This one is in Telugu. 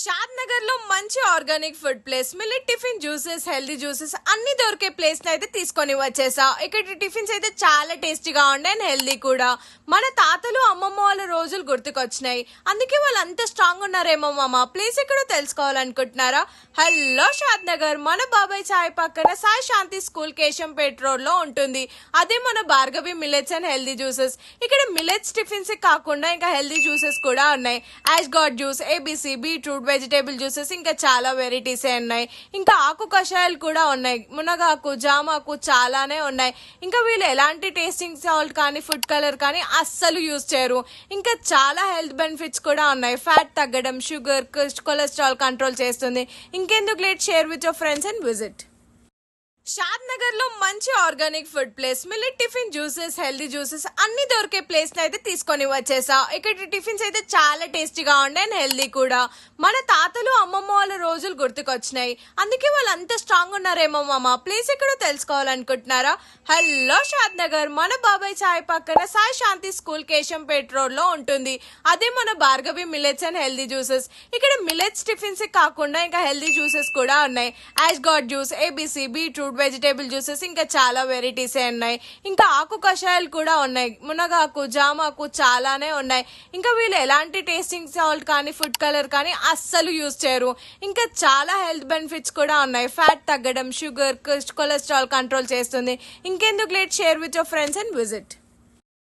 షాద్ నగర్ లో మంచి organic food place millet tiffin juices healthy juices అన్ని దొరికే ప్లేస్ అయితే తీసుకొని వచ్చేసా. ఇక్కడ టిఫిన్స్ అయితే చాలా టేస్టీగా ఉండే అండ్ హెల్దీ కూడా. మన తాతలు అమ్మమ్మ వాళ్ళ రోజులు గుర్తుకొచ్చినాయి, అందుకే వాళ్ళు అంత స్ట్రాంగ్ ఉన్నారేమో. మామ ప్లేస్ ఎక్కడో తెలుసుకోవాలనుకుంటున్నారా? హలో షాద్ నగర్, మన బాబాయ్ చాయ్ పక్కన సాయి శాంతి స్కూల్ కేశంపేట రోడ్ లో ఉంటుంది. అదే మన Bhargavi millets and healthy juices. ఇక్కడ మిల్లెట్స్ టిఫిన్స్ కాకుండా ఇంకా హెల్దీ జ్యూసెస్ కూడా ఉన్నాయి. Ash gourd juice, ABC, beetroot, vegetable juices, ఇంకా చాలా వెరైటీస్ ఉన్నాయి. ఇంకా ఆకు కషాయాలు కూడా ఉన్నాయి, మునగాకు, జామాకు చాలానే ఉన్నాయి. ఇంకా వీళ్ళు ఎలాంటి టేస్టింగ్ సాల్ట్ కానీ ఫుడ్ కలర్ కానీ అస్సలు యూజ్ చేయరు. ఇంకా చాలా హెల్త్ బెనిఫిట్స్ కూడా ఉన్నాయి. ఫ్యాట్ తగ్గడం, షుగర్, కొలెస్ట్రాల్ కంట్రోల్ చేస్తుంది. ఇంకెందుకు late, share with your friends and visit. Shadnagar లో మంచి organic food place millet tiffin juices healthy juices అన్ని దొరికే ప్లేస్ అయితే తీసుకొని వచ్చేసా. ఇక్కడ టిఫిన్స్ అయితే చాలా టేస్టీగా ఉండే అండ్ హెల్దీ కూడా. మన తాతలు అమ్మమ్మ వాళ్ళ రోజులు గుర్తుకొచ్చినాయి, అందుకే వాళ్ళు అంత స్ట్రాంగ్ ఉన్నారేమో. మామ ప్లేస్ ఎక్కడో తెలుసుకోవాలనుకుంటున్నారా? హలో షాద్ నగర్, మన బాబాయ్ చాయ్ పక్కన సాయి శాంతి స్కూల్ కేశంపేట రోడ్ లో ఉంటుంది. అదే మన Bhargavi millets and healthy juices. ఇక్కడ మిల్లెట్స్ టిఫిన్స్ కాకుండా ఇంకా హెల్దీ జ్యూసెస్ కూడా ఉన్నాయి. Ash gourd juice, ABC, beetroot, vegetable juices, ఇంకా చాలా వెరైటీస్ ఉన్నాయి. ఇంకా ఆకు కషాయాలు కూడా ఉన్నాయి, మునగాకు, జామాకు చాలానే ఉన్నాయి. ఇంకా వీళ్ళు ఎలాంటి టేస్టింగ్ సాల్ట్ కానీ ఫుడ్ కలర్ కానీ అస్సలు యూజ్ చేయరు. ఇంకా చాలా హెల్త్ బెనిఫిట్స్ కూడా ఉన్నాయి. ఫ్యాట్ తగ్గడం, షుగర్, కొలెస్ట్రాల్ కంట్రోల్ చేస్తుంది. ఇంకెందుకు late, share with your friends and visit.